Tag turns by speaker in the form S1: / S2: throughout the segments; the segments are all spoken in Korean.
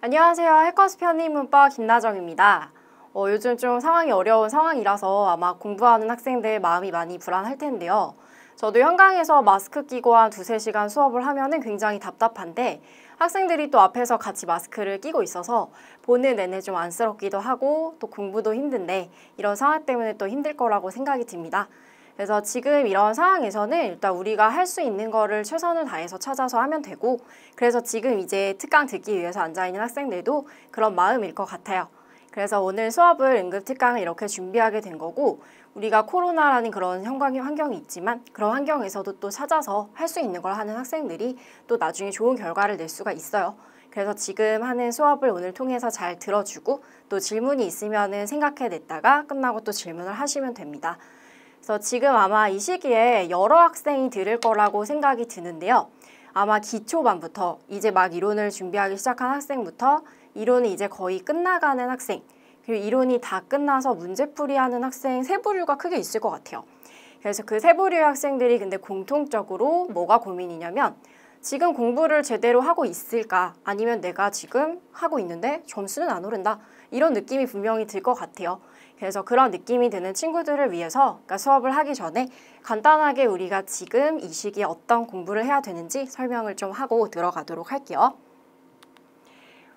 S1: 안녕하세요. 해커스 편입문법 김나정입니다. 요즘 좀 상황이 어려운 상황이라서 아마 공부하는 학생들 마음이 많이 불안할 텐데요. 저도 현강에서 마스크 끼고 한 2~3시간 수업을 하면은 굉장히 답답한데 학생들이 또 앞에서 같이 마스크를 끼고 있어서 보는 내내 좀 안쓰럽기도 하고 또 공부도 힘든데 이런 상황 때문에 또 힘들 거라고 생각이 듭니다. 그래서 지금 이런 상황에서는 일단 우리가 할 수 있는 거를 최선을 다해서 찾아서 하면 되고, 그래서 지금 이제 특강 듣기 위해서 앉아있는 학생들도 그런 마음일 것 같아요. 그래서 오늘 수업을 응급 특강을 이렇게 준비하게 된 거고, 우리가 코로나라는 그런 환경이 있지만 그런 환경에서도 또 찾아서 할 수 있는 걸 하는 학생들이 또 나중에 좋은 결과를 낼 수가 있어요. 그래서 지금 하는 수업을 오늘 통해서 잘 들어주고 또 질문이 있으면은 생각해냈다가 끝나고 또 질문을 하시면 됩니다. 그래서 지금 아마 이 시기에 여러 학생이 들을 거라고 생각이 드는데요. 아마 기초반부터 이제 막 이론을 준비하기 시작한 학생부터 이론이 이제 거의 끝나가는 학생, 그리고 이론이 다 끝나서 문제풀이하는 학생 세 부류가 크게 있을 것 같아요. 그래서 그 세 부류의 학생들이 근데 공통적으로 뭐가 고민이냐면 지금 공부를 제대로 하고 있을까? 아니면 내가 지금 하고 있는데 점수는 안 오른다. 이런 느낌이 분명히 들 것 같아요. 그래서 그런 느낌이 드는 친구들을 위해서 그러니까 수업을 하기 전에 간단하게 우리가 지금 이 시기에 어떤 공부를 해야 되는지 설명을 좀 하고 들어가도록 할게요.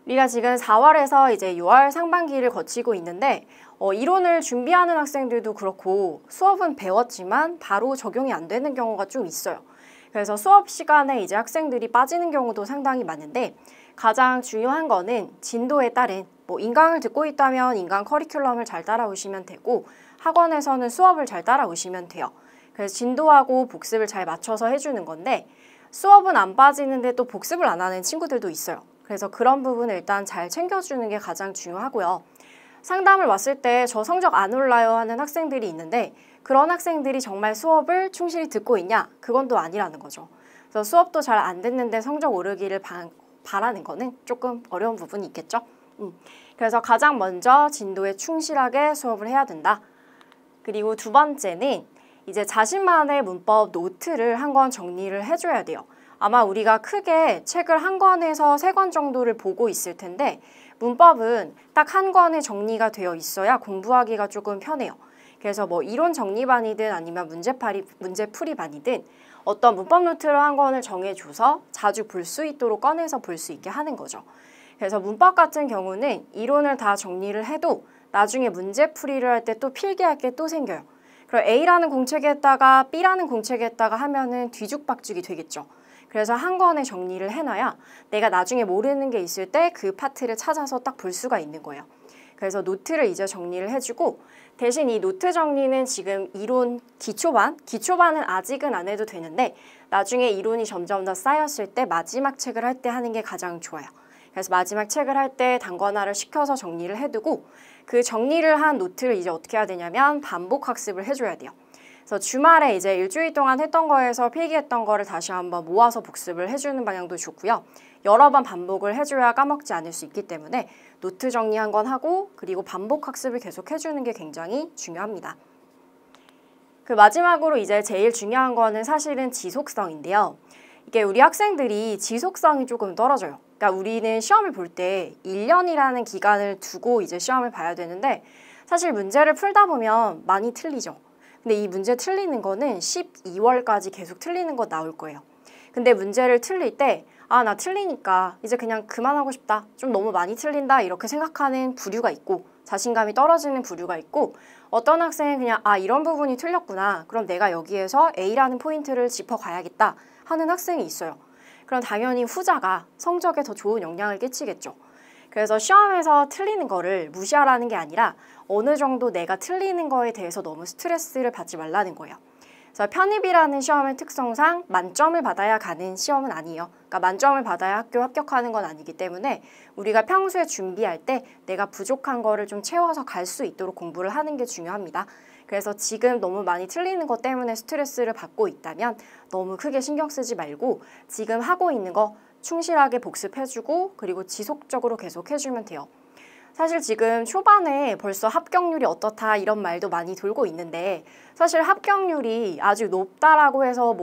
S1: 우리가 지금 4월에서 이제 6월 상반기를 거치고 있는데 이론을 준비하는 학생들도 그렇고 수업은 배웠지만 바로 적용이 안 되는 경우가 좀 있어요. 그래서 수업 시간에 이제 학생들이 빠지는 경우도 상당히 많은데 가장 중요한 거는 진도에 따른 인강을 듣고 있다면 인강 커리큘럼을 잘 따라오시면 되고 학원에서는 수업을 잘 따라오시면 돼요. 그래서 진도하고 복습을 잘 맞춰서 해주는 건데 수업은 안 빠지는데 또 복습을 안 하는 친구들도 있어요. 그래서 그런 부분을 일단 잘 챙겨주는 게 가장 중요하고요. 상담을 왔을 때 저 성적 안 올라요 하는 학생들이 있는데 그런 학생들이 정말 수업을 충실히 듣고 있냐? 그건 또 아니라는 거죠. 그래서 수업도 잘 안 듣는데 성적 오르기를 바라는 거는 조금 어려운 부분이 있겠죠. 그래서 가장 먼저 진도에 충실하게 수업을 해야 된다. 그리고 두 번째는 이제 자신만의 문법 노트를 한 권 정리를 해줘야 돼요. 아마 우리가 크게 책을 한 권에서 3권 정도를 보고 있을 텐데 문법은 딱 한 권에 정리가 되어 있어야 공부하기가 조금 편해요. 그래서 이론 정리반이든 아니면 문제풀이반이든 어떤 문법 노트를 한 권을 정해줘서 자주 볼 수 있도록 꺼내서 볼 수 있게 하는 거죠. 그래서 문법 같은 경우는 이론을 다 정리를 해도 나중에 문제풀이를 할 때 또 필기할 게 또 생겨요. 그럼 A라는 공책에다가 B라는 공책에다가 하면은 뒤죽박죽이 되겠죠. 그래서 한 권에 정리를 해놔야 내가 나중에 모르는 게 있을 때 그 파트를 찾아서 딱 볼 수가 있는 거예요. 그래서 노트를 이제 정리를 해주고 대신 이 노트 정리는 지금 이론 기초반은 아직은 안 해도 되는데 나중에 이론이 점점 더 쌓였을 때 마지막 책을 할 때 하는 게 가장 좋아요. 그래서 마지막 책을 할 때 단권화를 시켜서 정리를 해두고 그 정리를 한 노트를 이제 어떻게 해야 되냐면 반복 학습을 해줘야 돼요. 그래서 주말에 이제 일주일 동안 했던 거에서 필기했던 거를 다시 한번 모아서 복습을 해주는 방향도 좋고요. 여러 번 반복을 해줘야 까먹지 않을 수 있기 때문에 노트 정리 한 건 하고 그리고 반복 학습을 계속 해주는 게 굉장히 중요합니다. 그 마지막으로 이제 제일 중요한 거는 사실은 지속성인데요. 이게 우리 학생들이 지속성이 조금 떨어져요. 그러니까 우리는 시험을 볼 때 1년이라는 기간을 두고 이제 시험을 봐야 되는데 사실 문제를 풀다 보면 많이 틀리죠. 근데 이 문제 틀리는 거는 12월까지 계속 틀리는 거 나올 거예요. 근데 문제를 틀릴 때 나 틀리니까 이제 그냥 그만하고 싶다. 좀 너무 많이 틀린다. 이렇게 생각하는 부류가 있고 자신감이 떨어지는 부류가 있고 어떤 학생은 그냥 이런 부분이 틀렸구나. 그럼 내가 여기에서 A라는 포인트를 짚어가야겠다 하는 학생이 있어요. 그럼 당연히 후자가 성적에 더 좋은 영향을 끼치겠죠. 그래서 시험에서 틀리는 거를 무시하라는 게 아니라 어느 정도 내가 틀리는 거에 대해서 너무 스트레스를 받지 말라는 거예요. 그래서 편입이라는 시험의 특성상 만점을 받아야 가는 시험은 아니에요. 그러니까 만점을 받아야 학교 합격하는 건 아니기 때문에 우리가 평소에 준비할 때 내가 부족한 거를 좀 채워서 갈 수 있도록 공부를 하는 게 중요합니다. 그래서 지금 너무 많이 틀리는 것 때문에 스트레스를 받고 있다면 너무 크게 신경 쓰지 말고 지금 하고 있는 거 충실하게 복습해주고 그리고 지속적으로 계속 해주면 돼요. 사실 지금 초반에 벌써 합격률이 어떻다 이런 말도 많이 돌고 있는데 사실 합격률이 아주 높다라고 해서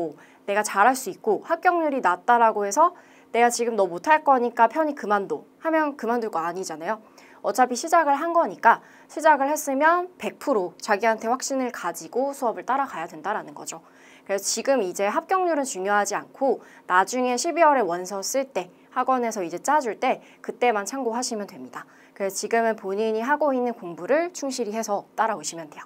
S1: 내가 잘할 수 있고 합격률이 낮다라고 해서 내가 지금 너 못할 거니까 편히 그만둬 하면 그만둘 거 아니잖아요. 어차피 시작을 한 거니까 시작을 했으면 100% 자기한테 확신을 가지고 수업을 따라가야 된다라는 거죠. 그래서 지금 이제 합격률은 중요하지 않고 나중에 12월에 원서 쓸 때 학원에서 이제 짜줄 때 그때만 참고하시면 됩니다. 그래서 지금은 본인이 하고 있는 공부를 충실히 해서 따라오시면 돼요.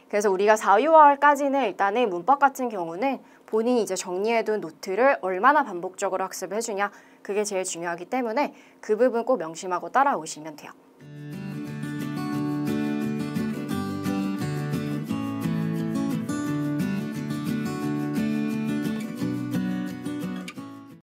S1: 그래서 우리가 4, 6월까지는 일단은 문법 같은 경우는 본인이 이제 정리해둔 노트를 얼마나 반복적으로 학습을 해주냐 그게 제일 중요하기 때문에 그 부분 꼭 명심하고 따라오시면 돼요.